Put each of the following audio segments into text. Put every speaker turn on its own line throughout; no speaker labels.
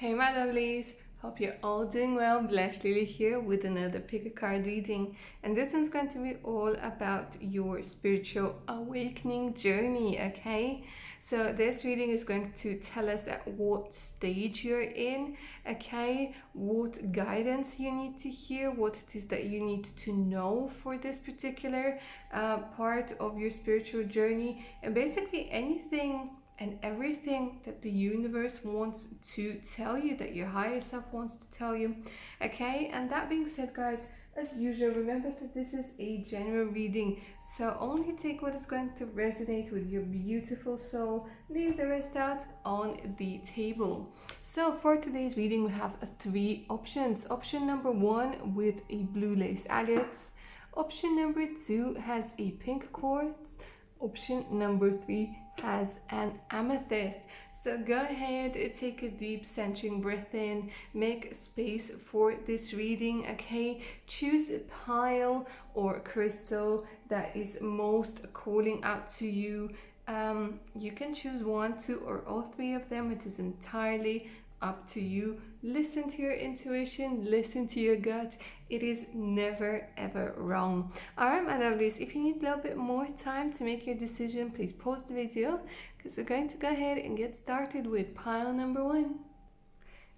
Hey my lovelies, hope you're all doing well. Blush Lily here with another pick a card reading, and this one's going to be all about your spiritual awakening journey. Okay, so this reading is going to tell us at what stage you're in, okay, what guidance you need to hear, what it is that you need to know for this particular part of your spiritual journey, and basically anything and everything that the universe wants to tell you, that your higher self wants to tell you. Okay, and that being said, guys, as usual, remember that this is a general reading, so only take what is going to resonate with your beautiful soul, leave the rest out on the table. So for today's reading we have three options. Option number one with a blue lace agate. Option number two has a pink quartz. Option number three has an amethyst. So go ahead, take a deep centering breath in, make space for this reading. Okay, choose a pile or crystal that is most calling out to you. You can choose one, two, or all three of them. It is entirely up to you. Listen to your intuition, listen to your gut. It is never ever wrong. Alright my lovelies, if you need a little bit more time to make your decision, please pause the video because we're going to go ahead and get started with pile number one.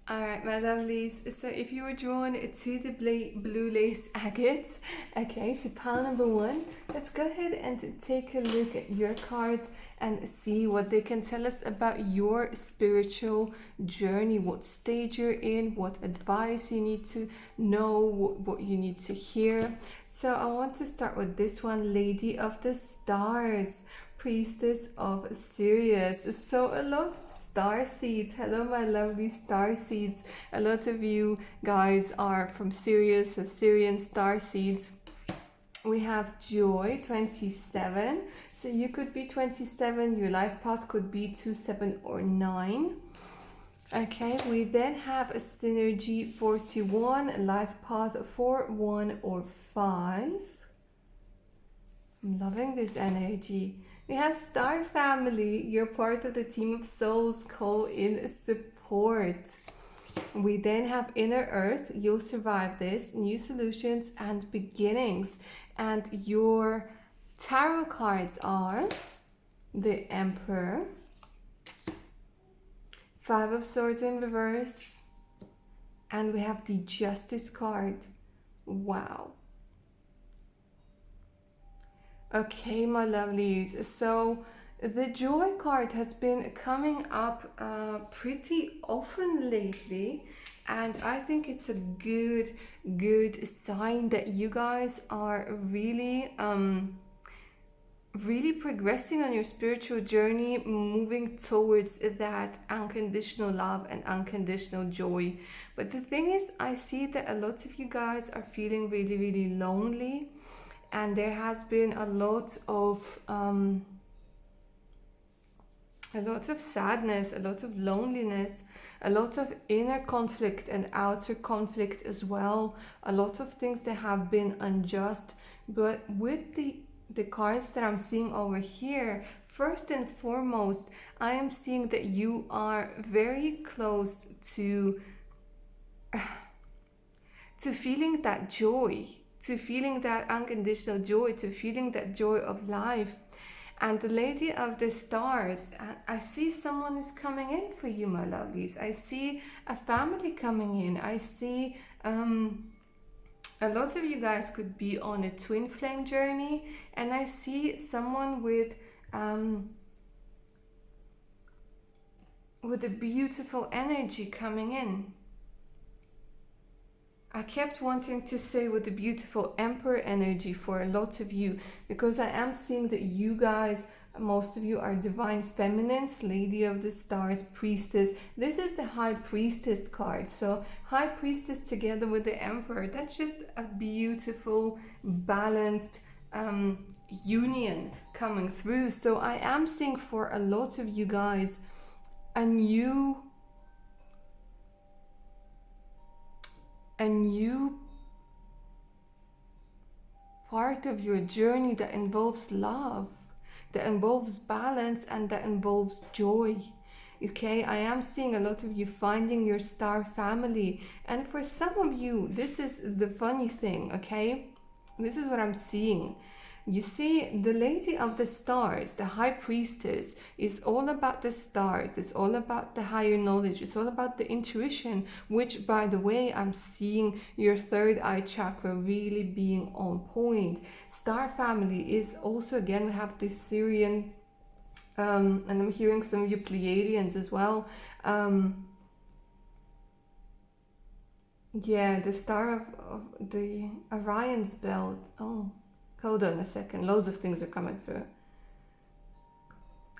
Alright my lovelies, so if you were drawn to the blue lace agate, okay, to pile number one, let's go ahead and take a look at your cards and see what they can tell us about your spiritual journey, what stage you're in, what advice you need to know, what you need to hear. So I want to start with this one, Lady of the Stars, Priestess of Sirius. So a lot of star seeds. Hello my lovely star seeds. A lot of you guys are from Sirius, Syrian star seeds. We have Joy 27. So you could be 27, your life path could be 2, 7, or 9. Okay, we then have a Synergy 41, life path 4, 1, or 5. I'm loving this energy. We have Star Family, you're part of the team of souls, call in support. We then have Inner Earth, you'll survive this, new solutions and beginnings. And your tarot cards are the Emperor, Five of Swords in reverse, and we have the Justice card. Wow. Okay my lovelies, so the Joy card has been coming up pretty often lately, and I think it's a good sign that you guys are really really progressing on your spiritual journey, moving towards that unconditional love and unconditional joy. But the thing is, I see that a lot of you guys are feeling really lonely, and there has been a lot of sadness, a lot of loneliness, a lot of inner conflict and outer conflict as well. A lot of things that have been unjust. But with the cards that I'm seeing over here, first and foremost, I am seeing that you are very close to feeling that joy, to feeling that unconditional joy, to feeling that joy of life. And the Lady of the Stars, I see someone is coming in for you, my lovelies. I see a family coming in. I see a lot of you guys could be on a twin flame journey, and I see someone with a beautiful energy coming in. I kept wanting to say with the beautiful Emperor energy for a lot of you, because I am seeing that you guys, most of you, are divine feminines, Lady of the Stars, Priestess. This is the High Priestess card. So High Priestess together with the Emperor, that's just a beautiful, balanced union coming through. So I am seeing for a lot of you guys a new part of your journey that involves love, that involves balance, and that involves joy. Okay, I am seeing a lot of you finding your star family. And for some of you, this is the funny thing, okay? This is what I'm seeing. You see, the Lady of the Stars, the High Priestess, is all about the stars. It's all about the higher knowledge. It's all about the intuition, which, by the way, I'm seeing your third eye chakra really being on point. Star family is also, again, we have this Syrian, and I'm hearing some of you Pleiadians as well. Yeah, the star of the Orion's belt. Oh. Hold on a second, loads of things are coming through.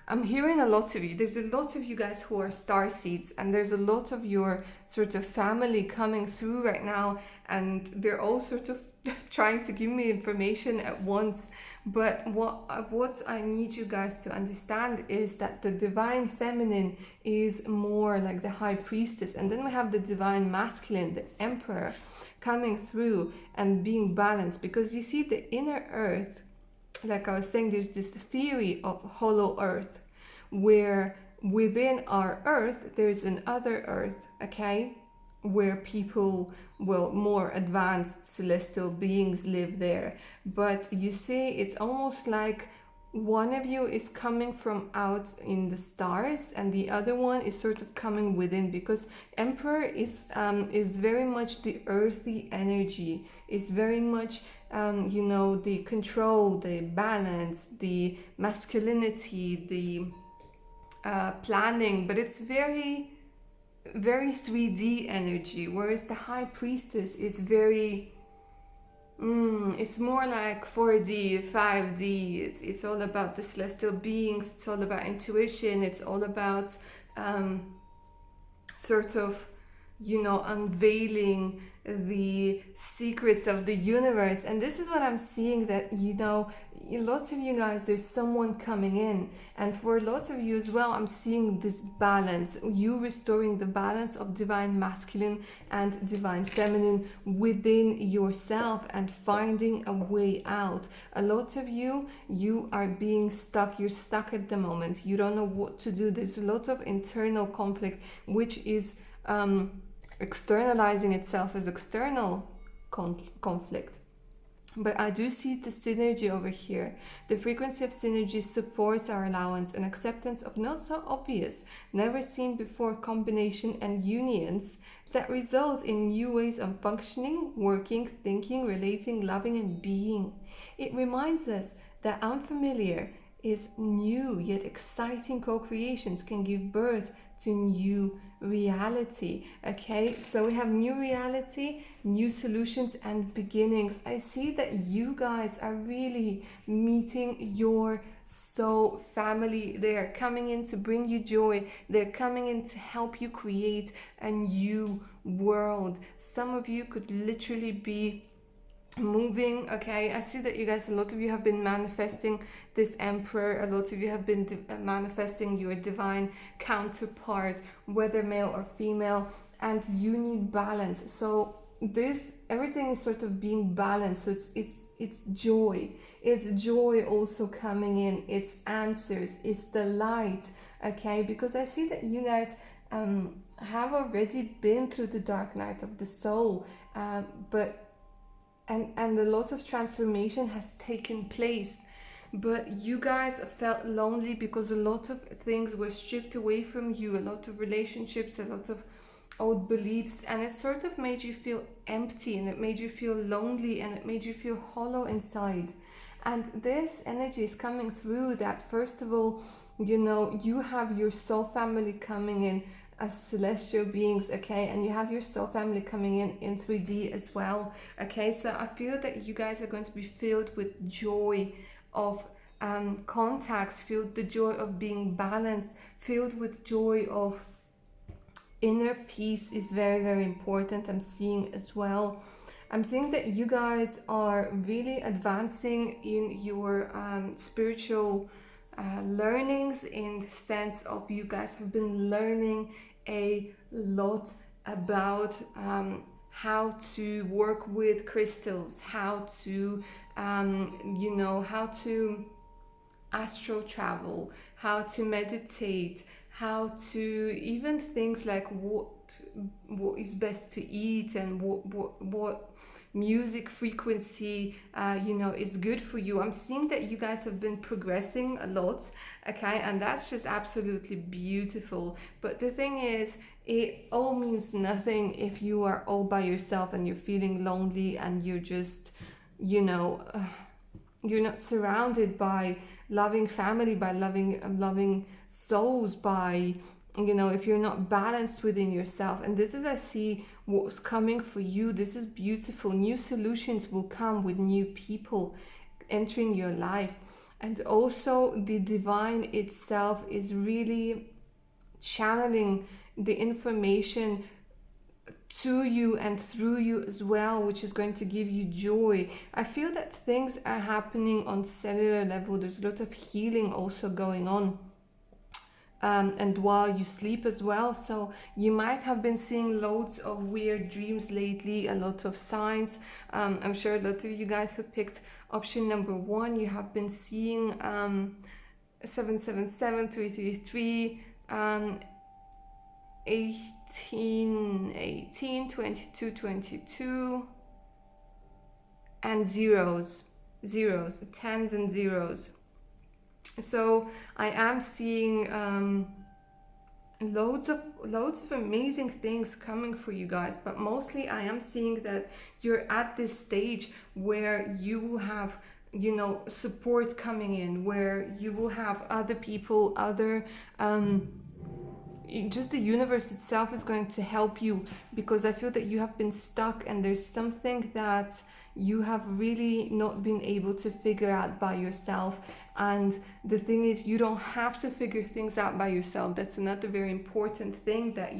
I'm hearing a lot of you. There's a lot of you guys who are star seeds, and there's a lot of your sort of family coming through right now, and they're all sort of trying to give me information at once. But what I need you guys to understand is that the divine feminine is more like the high priestess, and then we have the divine masculine, the emperor, coming through and being balanced. Because you see, the inner earth, like I was saying, there's this theory of hollow earth, where within our earth there's another earth, okay, where people, well, more advanced celestial beings live there. But you see, it's almost like one of you is coming from out in the stars and the other one is sort of coming within, because emperor is very much the earthy energy, is very much you know, the control, the balance, the masculinity, the planning, but it's very 3D energy, whereas the high priestess is very it's more like 4D, 5D. It's all about the celestial beings. It's all about intuition. It's all about sort of, you know, unveiling the secrets of the universe. And this is what I'm seeing, that, you know, lots of you guys, there's someone coming in, and for lots of you as well, I'm seeing this balance, you restoring the balance of divine masculine and divine feminine within yourself and finding a way out. A lot of you are being stuck. You're stuck at the moment. You don't know what to do. There's a lot of internal conflict, which is externalizing itself as external conflict. But I do see the synergy over here. The frequency of synergy supports our allowance and acceptance of not so obvious, never seen before combination and unions that result in new ways of functioning, working, thinking, relating, loving, and being. It reminds us that unfamiliar is new, yet exciting co-creations can give birth to new reality. Okay, so we have new reality, new solutions, and beginnings. I see that you guys are really meeting your soul family. They're coming in to bring you joy. They're coming in to help you create a new world. Some of you could literally be moving. Okay, I see that you guys, a lot of you have been manifesting this emperor. A lot of you have been manifesting your divine counterpart, whether male or female, and you need balance. So this, everything is sort of being balanced. So it's joy. It's joy also coming in. It's answers. It's the light. Okay, because I see that you guys have already been through the dark night of the soul, but a lot of transformation has taken place. But you guys felt lonely because a lot of things were stripped away from you, a lot of relationships, a lot of old beliefs, and it sort of made you feel empty, and it made you feel lonely, and it made you feel hollow inside. And this energy is coming through that, first of all, you know, you have your soul family coming in as celestial beings, okay, and you have your soul family coming in 3D as well, okay. So I feel that you guys are going to be filled with joy of contacts, filled the joy of being balanced, filled with joy of inner peace is very, very important. I'm seeing as well. I'm seeing that you guys are really advancing in your spiritual learnings, in the sense of you guys have been learning a lot about how to work with crystals, how to you know, how to astral travel, how to meditate, how to, even things like what is best to eat, and what music frequency is good for you. I'm seeing that you guys have been progressing a lot, okay, and that's just absolutely beautiful. But the thing is, it all means nothing if you are all by yourself and you're feeling lonely, and you're just you're not surrounded by loving family, by loving souls, by if you're not balanced within yourself. And this is, I see what's coming for you. This is beautiful. New solutions will come with new people entering your life. And also the divine itself is really channeling the information to you and through you as well, which is going to give you joy. I feel that things are happening on cellular level. There's a lot of healing also going on, and while you sleep as well. So you might have been seeing loads of weird dreams lately, a lot of signs. I'm sure a lot of you guys who picked option number 1, you have been seeing 777, 333, 18, 18, 22, 22, and zeros, tens and zeros. So I am seeing loads of amazing things coming for you guys, but mostly I am seeing that you're at this stage where you will have support coming in, where you will have other people, just the universe itself is going to help you, because I feel that you have been stuck and there's something that you have really not been able to figure out by yourself. And the thing is, you don't have to figure things out by yourself. That's another very important thing, that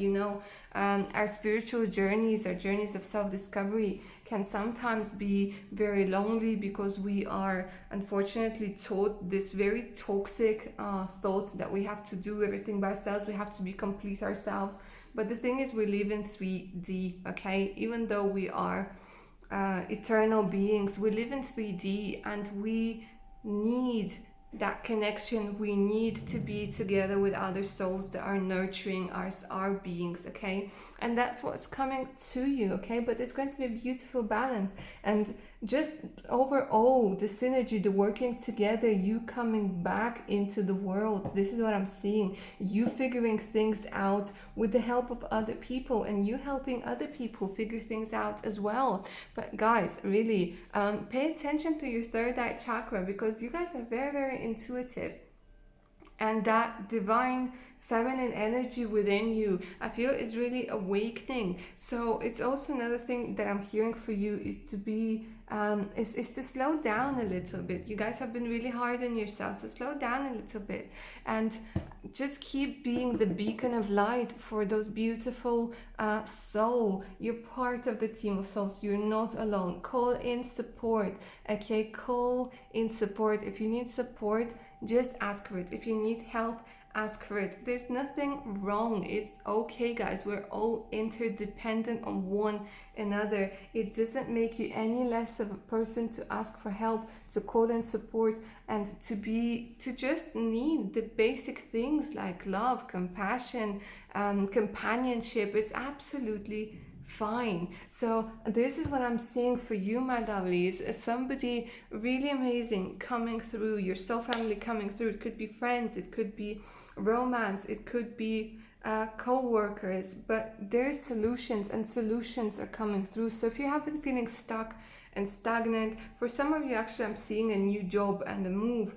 our spiritual journeys, our journeys of self-discovery, can sometimes be very lonely, because we are unfortunately taught this very toxic thought that we have to do everything by ourselves, we have to be complete ourselves. But the thing is, we live in 3D, okay? Even though we are eternal beings, we live in 3D, and we need that connection. We need to be together with other souls that are nurturing our beings, okay? And that's what's coming to you, okay? But it's going to be a beautiful balance, and just overall the synergy, the working together, you coming back into the world. This is what I'm seeing, you figuring things out with the help of other people, and you helping other people figure things out as well. But guys, really pay attention to your third eye chakra, because you guys are very, very intuitive, and that divine feminine energy within you, I feel, is really awakening. So it's also another thing that I'm hearing for you, is to be is to slow down a little bit. You guys have been really hard on yourselves, so slow down a little bit, and just keep being the beacon of light for those beautiful soul. You're part of the team of souls. You're not alone. Call in support, okay? Call in support. If you need support, just ask for it. If you need help, ask for it. There's nothing wrong. It's okay, guys. We're all interdependent on one another. It doesn't make you any less of a person to ask for help, to call in support, and to just need the basic things like love, compassion, companionship. It's absolutely fine. So this is what I'm seeing for you, my lovelies. Somebody really amazing coming through, your soul family coming through. It could be friends, it could be romance, it could be co-workers, but there's solutions, and solutions are coming through. So if you have been feeling stuck and stagnant, for some of you actually I'm seeing a new job and a move.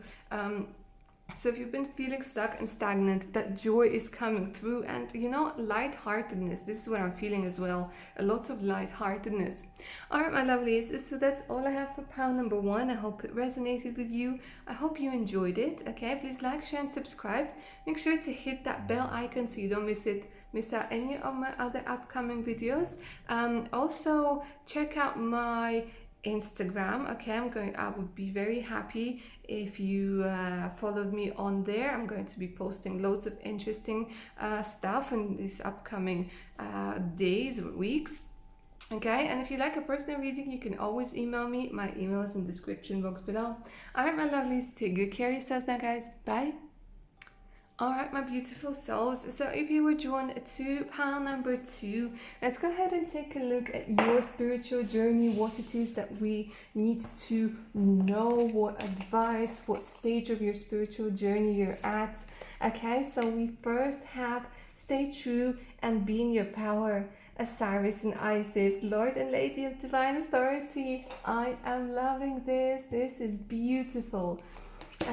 So if you've been feeling stuck and stagnant, that joy is coming through, and lightheartedness. This is what I'm feeling as well. A lot of lightheartedness. All right, my lovelies. So that's all I have for pile number 1. I hope it resonated with you. I hope you enjoyed it. Okay, please like, share, and subscribe. Make sure to hit that bell icon so you don't miss out any of my other upcoming videos. Also check out my Instagram. Okay, I would be very happy if you followed me on there. I'm going to be posting loads of interesting stuff in these upcoming days or weeks. Okay, and if you like a personal reading, you can always email me. My email is in the description box below. All right, my lovelies, take good care of yourselves now, guys. Bye. All right, my beautiful souls. So if you were drawn to pile number 2, let's go ahead and take a look at your spiritual journey, what it is that we need to know, what advice, what stage of your spiritual journey you're at. Okay, so we first have stay true and be in your power. Osiris and Isis, Lord and Lady of Divine Authority. I am loving this. This is beautiful.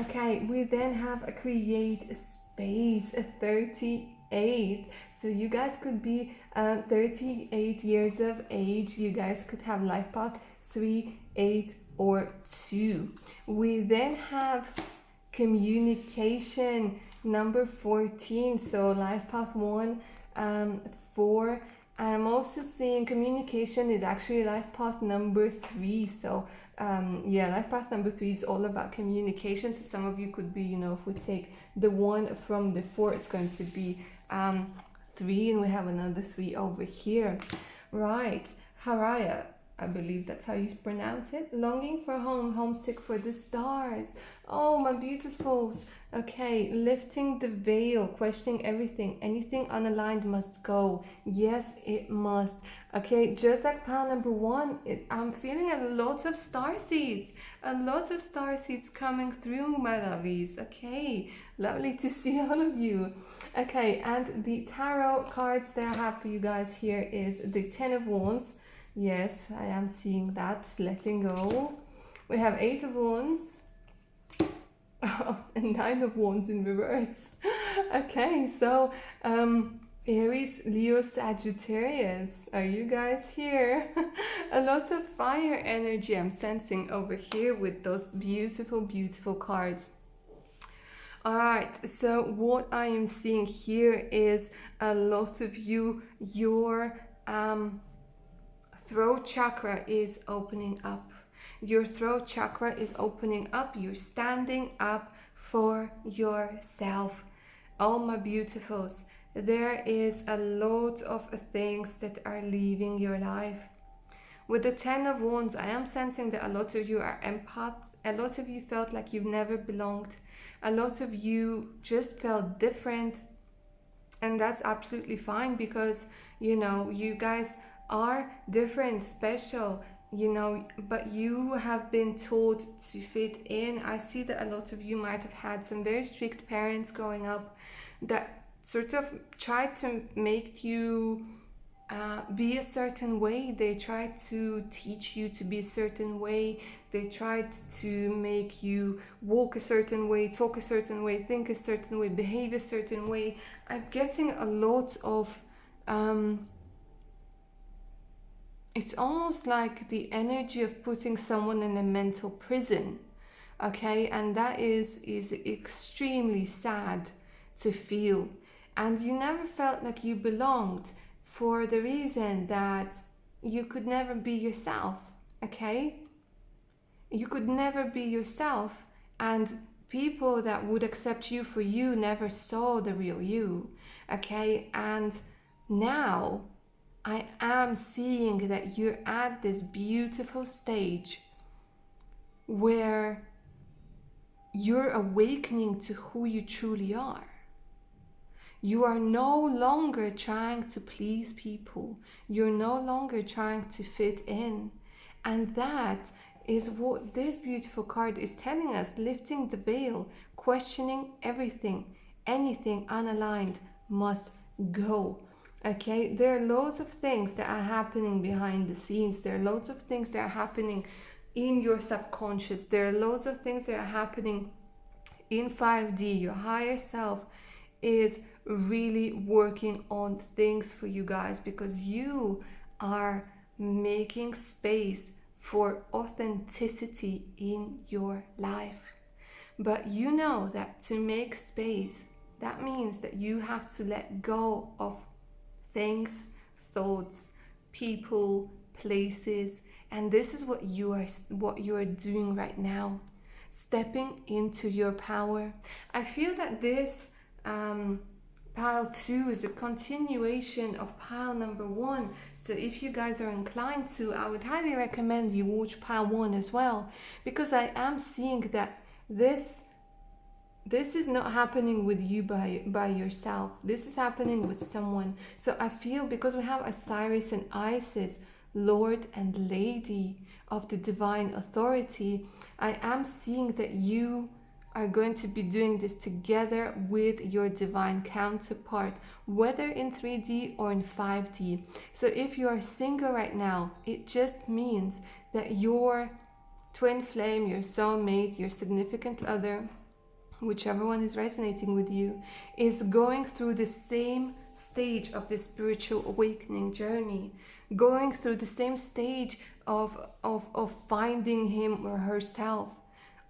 Okay, we then have a create space, a 38. So you guys could be 38 years of age. You guys could have life path 3, 8, or 2. We then have communication number 14. So life path 1, 4. I'm also seeing communication is actually life path number 3. So yeah, life path number 3 is all about communication. So some of you could be, if we take the 1 from the 4, it's going to be 3, and we have another 3 over here. Right, Haraya, I believe that's how you pronounce it. Longing for home, homesick for the stars. Oh, my beautifuls. Okay, lifting the veil, questioning everything. Anything unaligned must go. Yes, it must. Okay, just like pile number 1, I'm feeling a lot of star seeds. A lot of star seeds coming through, my lovies. Okay, lovely to see all of you. Okay, and the tarot cards that I have for you guys here is the 10 of Wands. Yes, I am seeing that. Letting go. We have 8 of Wands. Oh, and 9 of Wands in reverse. Okay, so Aries, Leo, Sagittarius. Are you guys here? A lot of fire energy I'm sensing over here with those beautiful, beautiful cards. Alright, so what I am seeing here is a lot of you, your throat chakra is opening up. Your throat chakra is opening up. You're standing up for yourself. Oh, my beautifuls, there is a lot of things that are leaving your life. With the 10 of Wands, I am sensing that a lot of you are empaths. A lot of you felt like you've never belonged. A lot of you just felt different. And that's absolutely fine because, you guys are different, special, but you have been taught to fit in. I see that a lot of you might have had some very strict parents growing up that sort of tried to make you be a certain way. They tried to teach you to be a certain way. They tried to make you walk a certain way, talk a certain way, think a certain way, behave a certain way. I'm getting a lot of it's almost like the energy of putting someone in a mental prison. Okay, and that is extremely sad to feel. And you never felt like you belonged for the reason that you could never be yourself. Okay, you could never be yourself, and people that would accept you for you never saw the real you. Okay, and now I am seeing that you're at this beautiful stage where you're awakening to who you truly are. You are no longer trying to please people. You're no longer trying to fit in. And that is what this beautiful card is telling us. Lifting the veil, questioning everything. Anything unaligned must go. Okay, there are loads of things that are happening behind the scenes. There are loads of things that are happening in your subconscious. There are loads of things that are happening in 5D. Your higher self is really working on things for you guys because you are making space for authenticity in your life. But you know that to make space, that means that you have to let go of things, thoughts, people, places, and this is what you are doing right now, stepping into your power. I feel that this pile 2 is a continuation of pile number 1. So if you guys are inclined to, I would highly recommend you watch pile 1 as well, because I am seeing that this This is not happening with you by yourself. This is happening with someone. So I feel, because we have Osiris and Isis, Lord and Lady of the divine authority, I am seeing that you are going to be doing this together with your divine counterpart, whether in 3D or in 5D. So if you are single right now, it just means that your twin flame, your soulmate, your significant other, whichever one is resonating with you, is going through the same stage of this spiritual awakening journey, going through the same stage of finding him or herself,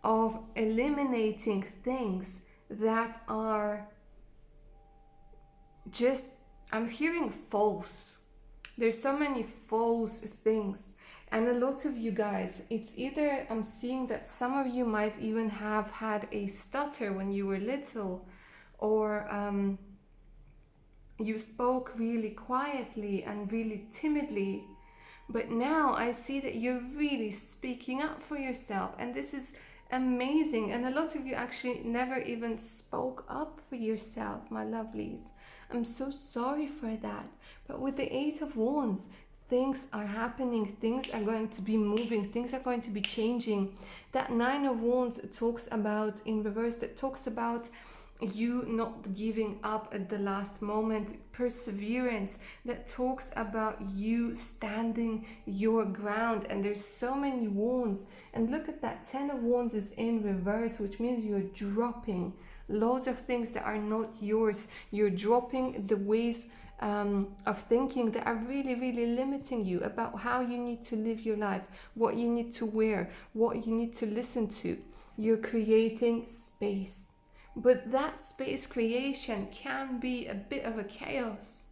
of eliminating things that are just, I'm hearing false. There's so many false things. And a lot of you guys, it's either, I'm seeing that some of you might even have had a stutter when you were little, or you spoke really quietly and really timidly. But now I see that you're really speaking up for yourself, and this is amazing. And a lot of you actually never even spoke up for yourself, my lovelies. I'm so sorry for that. But with the Eight of Wands, things are happening, things are going to be moving, things are going to be changing. That Nine of Wands talks about, in reverse, that talks about you not giving up at the last moment, perseverance, that talks about you standing your ground. And there's so many wands, and look at that, 10 of Wands is in reverse, which means you're dropping loads of things that are not yours. You're dropping the ways of thinking that are really, really limiting you about how you need to live your life, what you need to wear, what you need to listen to. You're creating space. But that space creation can be a bit of a chaos.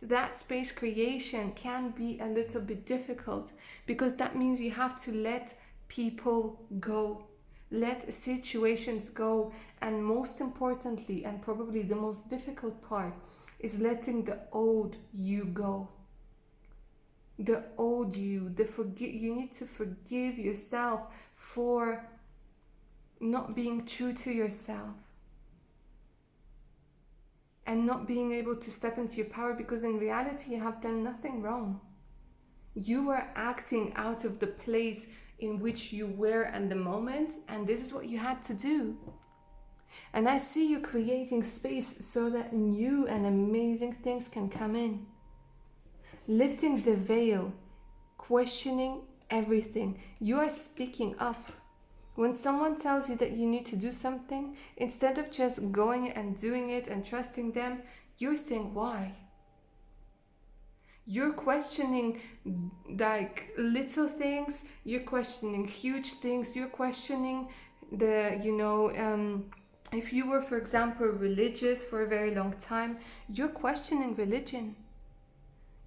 That space creation can be a little bit difficult, because that means you have to let people go, let situations go, and most importantly, and probably the most difficult part, is letting the old you go. The old you, you need to forgive yourself for not being true to yourself and not being able to step into your power, because in reality you have done nothing wrong. You were acting out of the place in which you were at the moment, and this is what you had to do. And I see you creating space so that new and amazing things can come in. Lifting the veil, questioning everything. You are speaking up. When someone tells you that you need to do something, instead of just going and doing it and trusting them, you're saying why. You're questioning like little things, you're questioning huge things, you're questioning the, if you were, for example, religious for a very long time, you're questioning religion.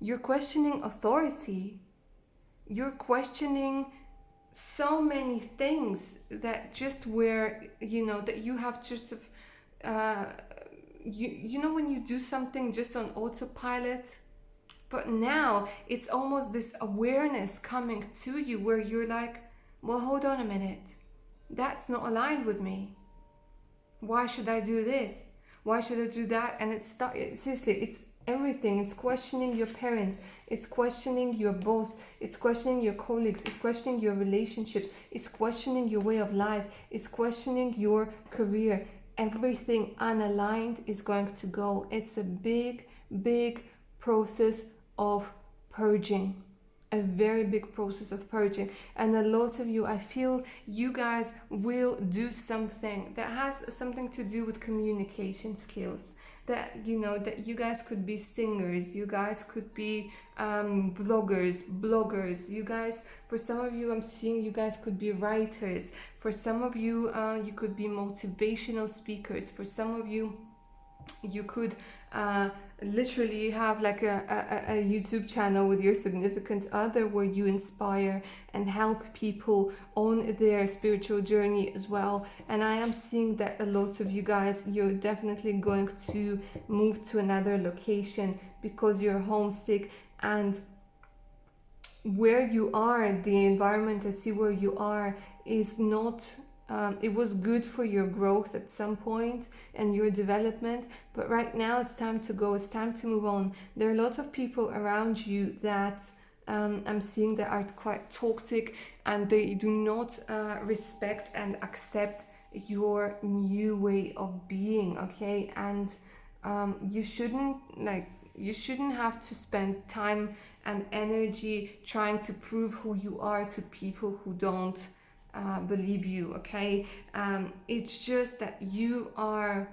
You're questioning authority. You're questioning so many things that just were, that you have just, when you do something just on autopilot, but now it's almost this awareness coming to you where you're like, well, hold on a minute. That's not aligned with me. Why should I do this? Why should I do that? And seriously, it's everything. It's questioning your parents. It's questioning your boss. It's questioning your colleagues. It's questioning your relationships. It's questioning your way of life. It's questioning your career. Everything unaligned is going to go. It's a big, big process of purging. A very big process of purging. And a lot of you, I feel you guys will do something that has something to do with communication skills. That you guys could be singers, you guys could be bloggers, you guys, for some of you, I'm seeing you guys could be writers. For some of you, you could be motivational speakers. For some of you, you could literally have like a YouTube channel with your significant other where you inspire and help people on their spiritual journey as well. And I am seeing that a lot of you guys, you're definitely going to move to another location because you're homesick, and where you are, the environment I see where you are is not it was good for your growth at some point and your development, but right now it's time to go, it's time to move on. There are a lot of people around you that I'm seeing that are quite toxic, and they do not respect and accept your new way of being, okay? And you shouldn't have to spend time and energy trying to prove who you are to people who don't believe you, okay? It's just that you are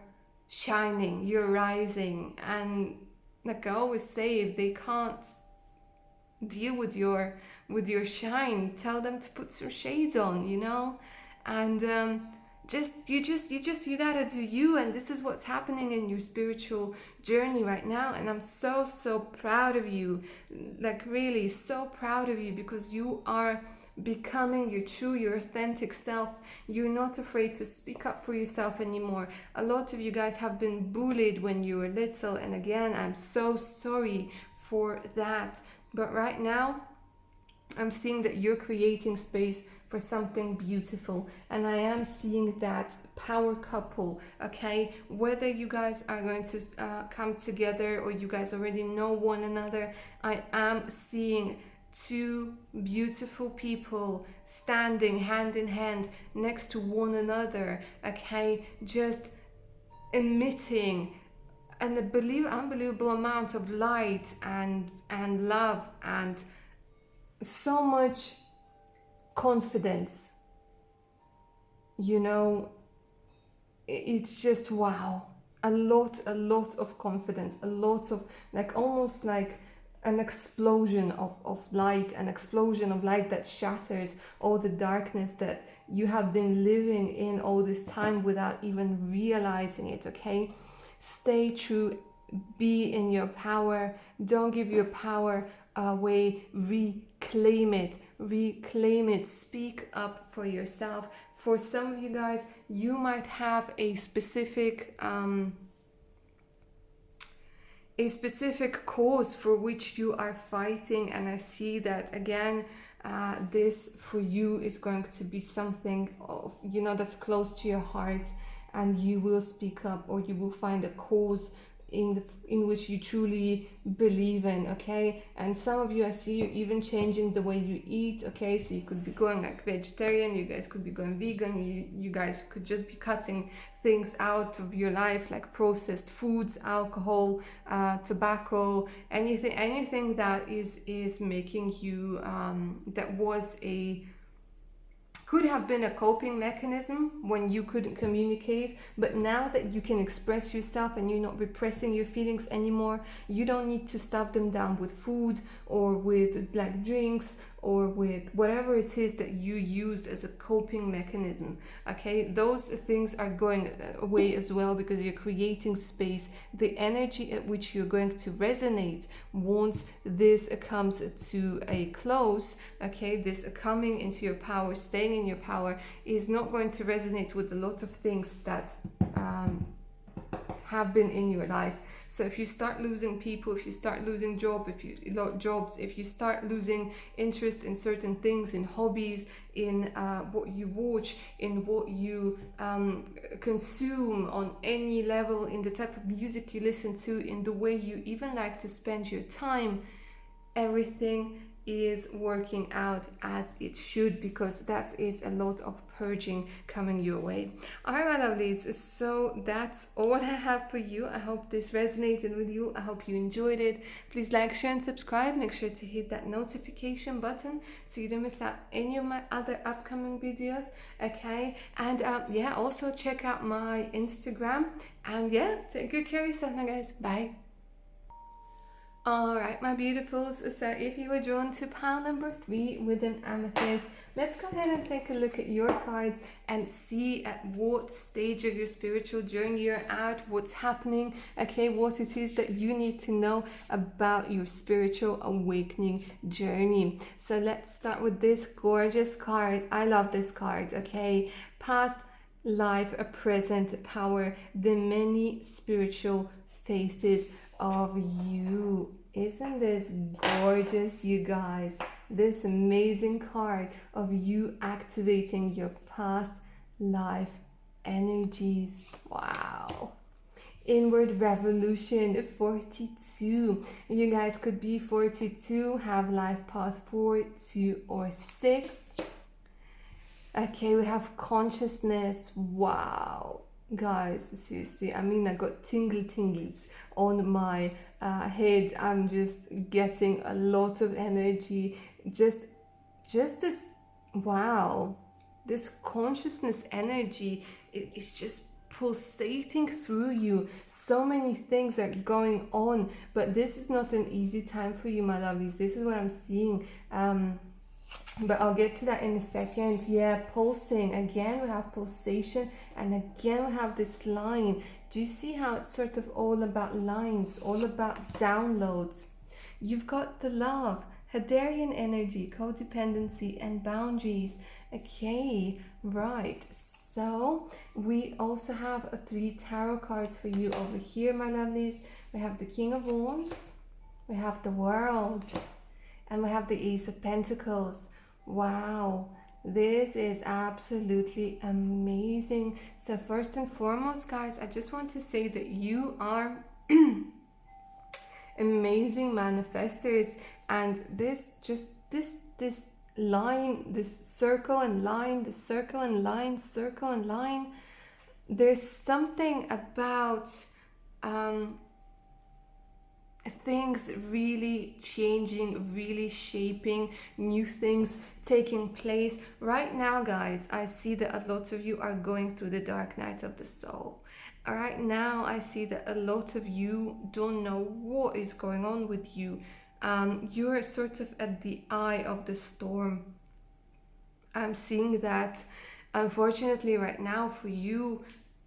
shining, you're rising, and like I always say, if they can't deal with your shine, tell them to put some shades on, you know? And you gotta do you, and this is what's happening in your spiritual journey right now. And I'm so proud of you, like really so proud of you, because you are becoming your authentic self. You're not afraid to speak up for yourself anymore. A lot of you guys have been bullied when you were little, and again, I'm so sorry for that. But right now, I'm seeing that you're creating space for something beautiful, and I am seeing that power couple, okay? Whether you guys are going to come together or you guys already know one another, I am seeing two beautiful people standing hand in hand next to one another, okay? Just emitting an unbelievable amount of light and love and so much confidence. You know, it's just wow. A lot of confidence, a lot of, like, almost like an explosion of light, an explosion of light that shatters all the darkness that you have been living in all this time without even realizing it, okay? Stay true, be in your power, don't give your power away, reclaim it, speak up for yourself. For some of you guys, you might have a specific cause for which you are fighting, and I see that again, this for you is going to be something of, you know, that's close to your heart, and you will speak up, or you will find a cause in which you truly believe in, okay? And some of you, I see you even changing the way you eat, okay? So you could be going like vegetarian, you guys could be going vegan, you guys could just be cutting things out of your life, like processed foods, alcohol, tobacco, anything that is making you that could have been a coping mechanism when you couldn't communicate, but now that you can express yourself and you're not repressing your feelings anymore, you don't need to stuff them down with food or with black drinks or with whatever it is that you used as a coping mechanism, okay? Those things are going away as well, because you're creating space. The energy at which you're going to resonate once this comes to a close, okay, this coming into your power, staying in your power, is not going to resonate with a lot of things that have been in your life. So if you start losing people, if you start losing jobs, if you start losing interest in certain things, in hobbies, in what you watch, in what you consume on any level, in the type of music you listen to, in the way you even like to spend your time, everything is working out as it should, because that is a lot of purging coming your way. All right, my lovelies, so that's all I have for you. I hope this resonated with you. I hope you enjoyed it. Please like, share and subscribe. Make sure to hit that notification button so you don't miss out any of my other upcoming videos, okay? And yeah, also check out my Instagram, and yeah, take good care of yourself now, guys. Bye. Alright, my beautifuls, so if you were drawn to pile number 3 with an amethyst, let's go ahead and take a look at your cards and see at what stage of your spiritual journey you're at, what's happening, okay, what it is that you need to know about your spiritual awakening journey. So let's start with this gorgeous card. I love this card, okay? Past life, a present power, the many spiritual faces of you. Isn't this gorgeous, you guys? This amazing card of you activating your past life energies. Wow. Inward revolution 42. You guys could be 42, have life path 4, 2, or 6. Okay, we have consciousness. Wow. Guys, seriously, I mean, I got tingles on my head. I'm just getting a lot of energy. Just this, wow. This consciousness energy is just pulsating through you. So many things are going on, but this is not an easy time for you, my lovelies. This is what I'm seeing. But I'll get to that in a second. Yeah, pulsing. Again, we have pulsation, and again, we have this line. Do you see how it's sort of all about lines, all about downloads? You've got the love, Hadarian energy, codependency, and boundaries. Okay, right. So we also have 3 tarot cards for you over here, my lovelies. We have the King of Wands, we have the World, and we have the Ace of Pentacles. Wow, this is absolutely amazing. So first and foremost, guys, I just want to say that you are amazing manifestors, and this line, this circle and line, this circle and line, circle and line, there's something about things really changing, really shaping, new things taking place. Right now, guys, I see that a lot of you are going through the dark night of the soul. Right now, I see that a lot of you don't know what is going on with you. You're sort of at the eye of the storm. I'm seeing that, unfortunately, right now for you,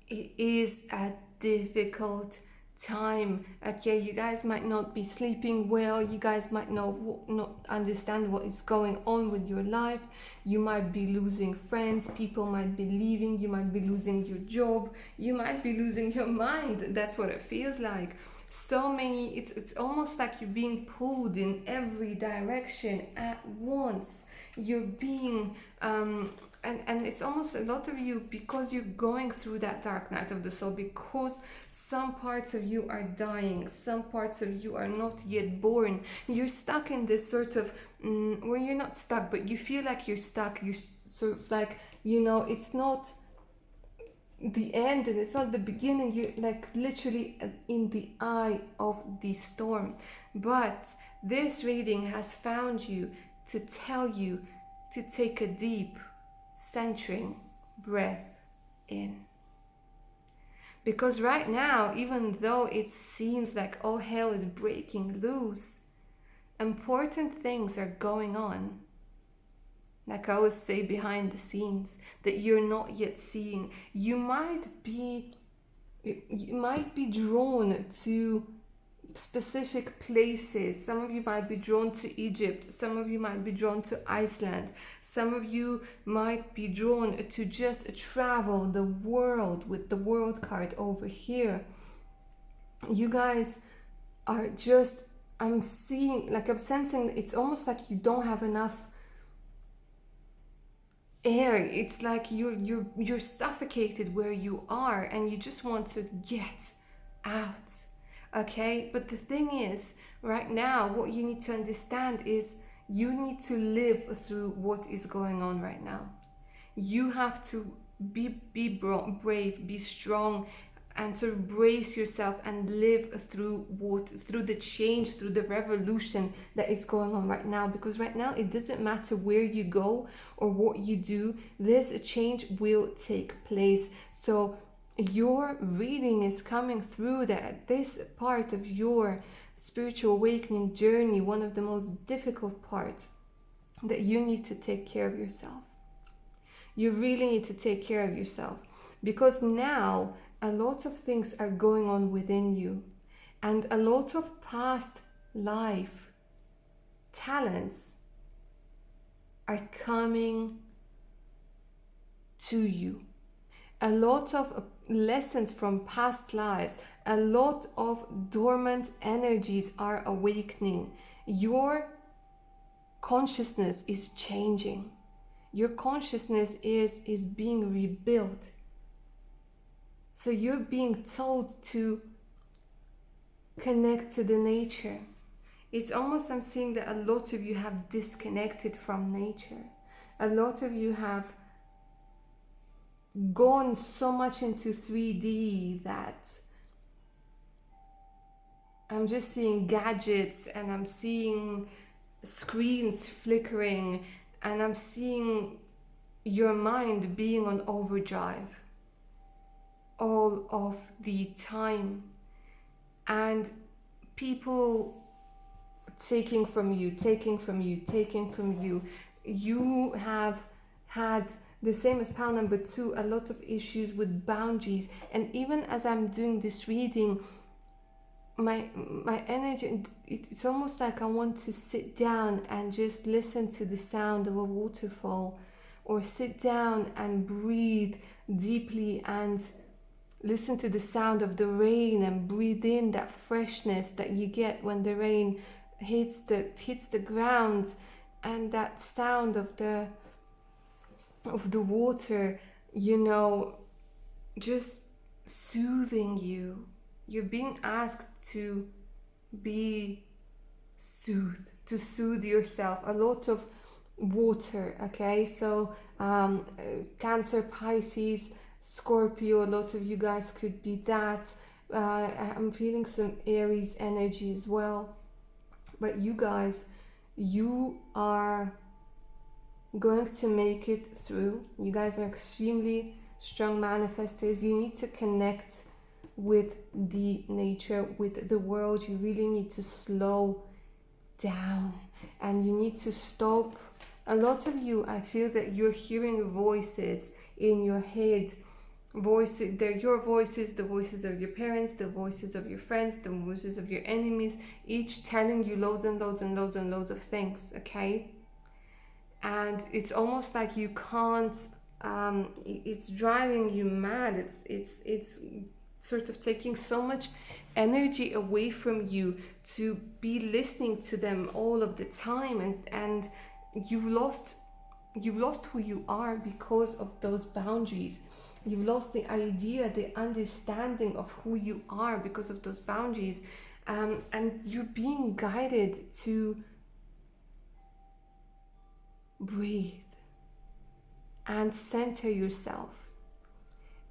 it is a difficult time. Okay, you guys might not be sleeping well. You guys might not understand what is going on with your life. You might be losing friends. People might be leaving. You might be losing your job. You might be losing your mind. That's what it feels like. So many, it's almost like you're being pulled in every direction at once. You're being and it's almost a lot of you, because you're going through that dark night of the soul, because some parts of you are dying, some parts of you are not yet born. You're stuck in this sort of well, you're not stuck, but you feel like you're stuck. You're sort of like, you know, it's not the end and it's not the beginning. You're like literally in the eye of the storm. But this reading has found you to tell you to take a deep centering breath in. Because right now, even though it seems like all hell is breaking loose, important things are going on. Like I always say, behind the scenes that you're not yet seeing. You might be drawn to specific places. Some of you might be drawn to Egypt. Some of you might be drawn to Iceland. Some of you might be drawn to just travel the world with the world card over here. You guys are just, I'm seeing, like I'm sensing, it's almost like you don't have enough air. It's like you're suffocated where you are and you just want to get out. Okay, but the thing is, right now, what you need to understand is you need to live through what is going on right now. You have to be brave, be strong, and sort of brace yourself and live through the change, through the revolution that is going on right now. Because right now, it doesn't matter where you go or what you do, this change will take place. So your reading is coming through that this part of your spiritual awakening journey, one of the most difficult parts, that you need to take care of yourself. You really need to take care of yourself, because now a lot of things are going on within you, and a lot of past life talents are coming to you. A lot of lessons from past lives, a lot of dormant energies are awakening. Your consciousness is changing. your consciousness is being rebuilt. So you're being told to connect to the nature. It's almost, I'm seeing that a lot of you have disconnected from nature. A lot of you have gone so much into 3D that I'm just seeing gadgets, and I'm seeing screens flickering, and I'm seeing your mind being on overdrive all of the time, and people taking from you, taking from you, taking from you. You have had, the same as pile number 2, a lot of issues with boundaries. And even as I'm doing this reading, my energy, it's almost like I want to sit down and just listen to the sound of a waterfall, or sit down and breathe deeply and listen to the sound of the rain, and breathe in that freshness that you get when the rain hits the ground, and that sound of the water, you know, just soothing you. You're being asked to be soothed, to soothe yourself. A lot of water, okay? So Cancer, Pisces, Scorpio, a lot of you guys could be that. I'm feeling some Aries energy as well. But you guys, you are going to make it through. You guys are extremely strong manifestors. You need to connect with the nature, with the world. You really need to slow down, and you need to stop. A lot of you, I feel that you're hearing voices in your head. Voices, they're your voices, the voices of your parents, the voices of your friends, the voices of your enemies, each telling you loads and loads and loads and loads of things, okay? And it's almost like you can't, it's driving you mad. It's sort of taking so much energy away from you to be listening to them all of the time, and you've lost who you are because of those boundaries. You've lost the idea, the understanding of who you are because of those boundaries, and you're being guided to breathe and center yourself.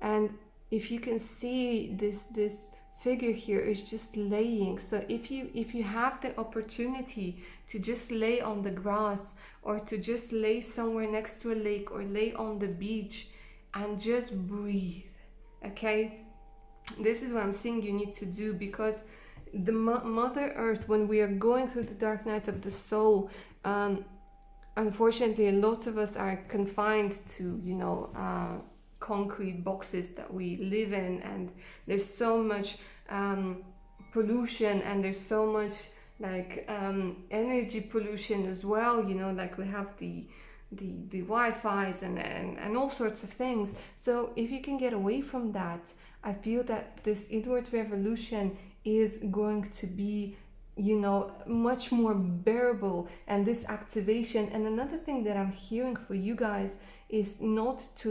And if you can see this figure here is just laying. So if you have the opportunity to just lay on the grass, or to just lay somewhere next to a lake, or lay on the beach and just breathe, okay? This is what I'm saying you need to do, because the Mother Earth, when we are going through the dark night of the soul, unfortunately a lot of us are confined to, you know, concrete boxes that we live in, and there's so much pollution, and there's so much like energy pollution as well, you know, like we have the Wi-Fi's and all sorts of things. So if you can get away from that, I feel that this inward revolution is going to be, you know, much more bearable, and this activation. And another thing that I'm hearing for you guys is not to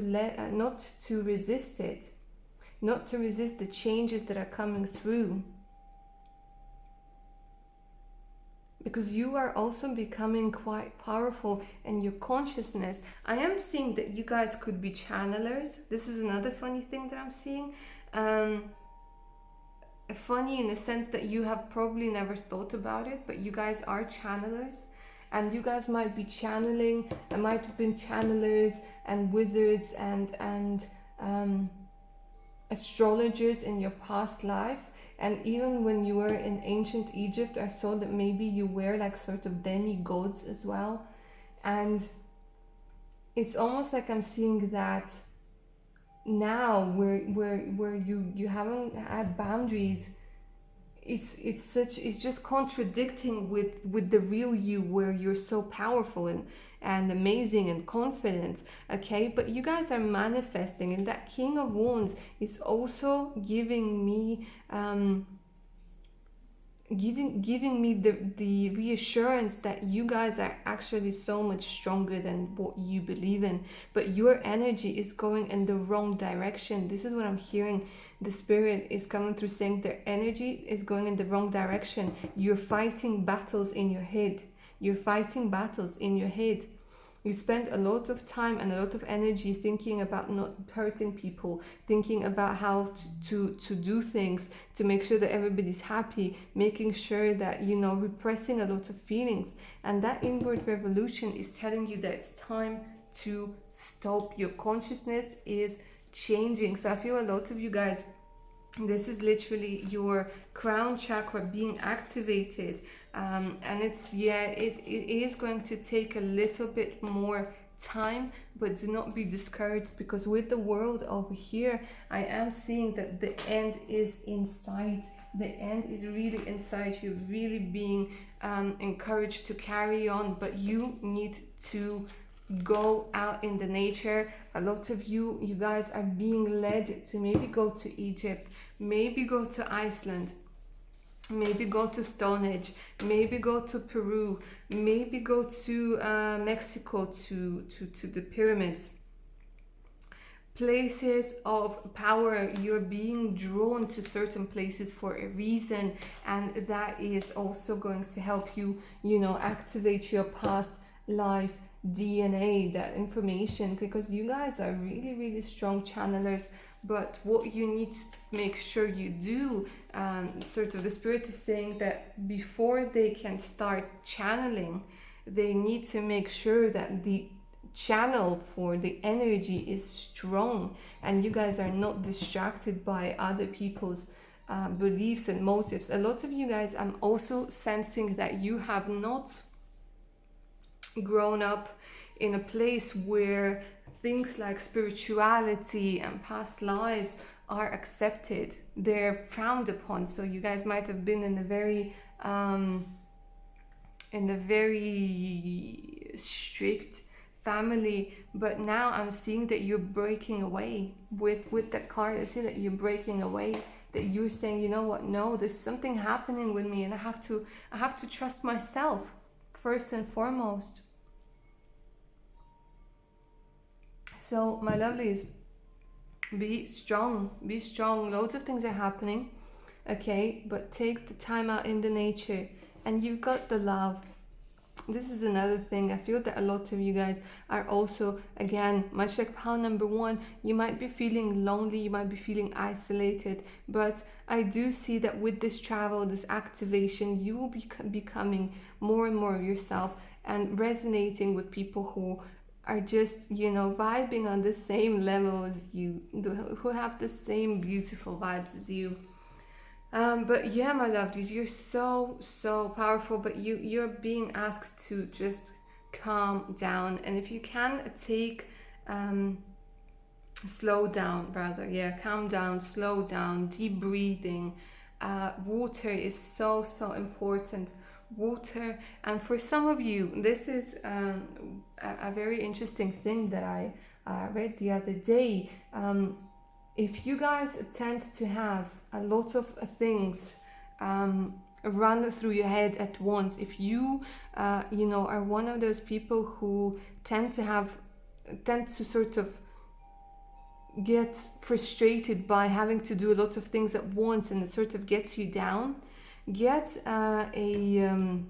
resist it, not to resist the changes that are coming through, because you are also becoming quite powerful in your consciousness. I am seeing that you guys could be channelers. This is another funny thing that I'm seeing. Funny in the sense that you have probably never thought about it, but you guys are channelers, and you guys might be channeling, might have been channelers and wizards and astrologers in your past life. And even when you were in ancient Egypt, I saw that maybe you were like sort of demigods as well. And it's almost like I'm seeing that now where you haven't had boundaries, it's just contradicting with the real you, where you're so powerful and amazing and confident, okay? But you guys are manifesting, and that King of Wands is also giving me giving me the reassurance that you guys are actually so much stronger than what you believe in, but your energy is going in the wrong direction. This is what I'm hearing. The spirit is coming through saying their energy is going in the wrong direction. You're fighting battles in your head. You're fighting battles in your head. You spend a lot of time and a lot of energy thinking about not hurting people, thinking about how to do things to make sure that everybody's happy, making sure that, you know, repressing a lot of feelings. And that inward revolution is telling you that it's time to stop. Your consciousness is changing. So I feel a lot of you guys, this is literally your crown chakra being activated, and it's, yeah, it is going to take a little bit more time, but do not be discouraged, because with the world over here, I am seeing that the end is in sight. The end is really in sight. You're really being encouraged to carry on, but you need to go out in the nature. A lot of you guys are being led to maybe go to Egypt, maybe go to Iceland, maybe go to Stonehenge, maybe go to Peru, maybe go to Mexico, to the pyramids. Places of power. You're being drawn to certain places for a reason, and that is also going to help you, you know, activate your past life DNA, that information, because you guys are really, really strong channelers. But what you need to make sure you do, sort of the spirit is saying that before they can start channeling, they need to make sure that the channel for the energy is strong, and you guys are not distracted by other people's beliefs and motives. A lot of you guys, I'm also sensing that you have not grown up in a place where things like spirituality and past lives are accepted. They're frowned upon. So you guys might have been in a very strict family, but now I'm seeing that you're breaking away with that card. I see that you're breaking away, that you're saying, you know what, no, there's something happening with me, and I have to trust myself first and foremost. So my lovelies, be strong, be strong. Loads of things are happening, okay, but take the time out in the nature, and you've got the love. This is another thing. I feel that a lot of you guys are also, again, much like pile number one, you might be feeling lonely, you might be feeling isolated, but I do see that with this travel, this activation, you will be becoming more and more yourself and resonating with people who are just, you know, vibing on the same level as you, who have the same beautiful vibes as you. But yeah, my lovelies, you're so powerful, but you're being asked to just calm down, and if you can take slow down, rather, yeah, calm down, slow down, deep breathing. Water is so important. Water. And for some of you, this is a very interesting thing that I read the other day. If you guys tend to have a lot of things run through your head at once, if you you know, are one of those people who tend to sort of get frustrated by having to do a lot of things at once, and it sort of gets you down, get a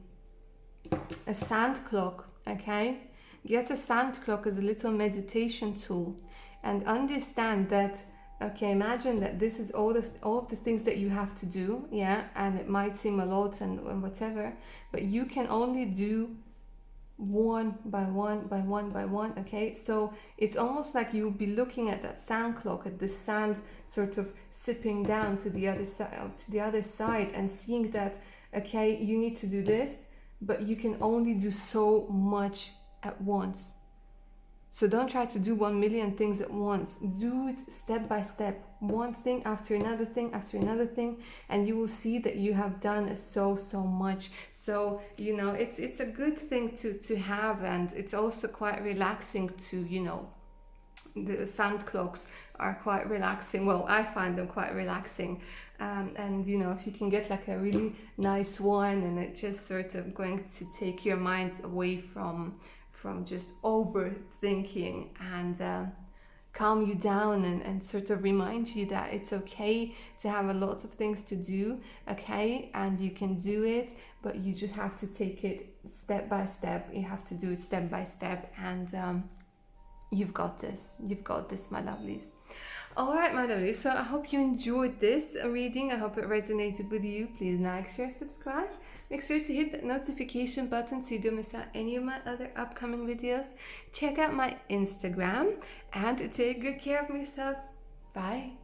sand clock, okay? Get a sand clock as a little meditation tool, and understand that, okay, imagine that this is all of the things that you have to do, yeah, and it might seem a lot and whatever, but you can only do one by one, okay? So it's almost like you'll be looking at that sand clock, at the sand sort of sipping down to the other side, and seeing that, okay, you need to do this, but you can only do so much at once. So don't try to do 1 million things at once. Do it step by step, one thing after another thing after another thing, and you will see that you have done so much. So, you know, it's a good thing to have, and it's also quite relaxing to, you know, the sound clocks are quite relaxing. Well, I find them quite relaxing. And you know, if you can get like a really nice one, and it just sort of going to take your mind away from just overthinking, and calm you down, and sort of remind you that it's okay to have a lot of things to do, okay, and you can do it, but you just have to take it step by step. You have to do it step by step, and you've got this, my lovelies. All right, my lovelies, so I hope you enjoyed this reading. I hope it resonated with you. Please like, share, subscribe. Make sure to hit that notification button so you don't miss out any of my other upcoming videos. Check out my Instagram and take good care of yourselves. Bye.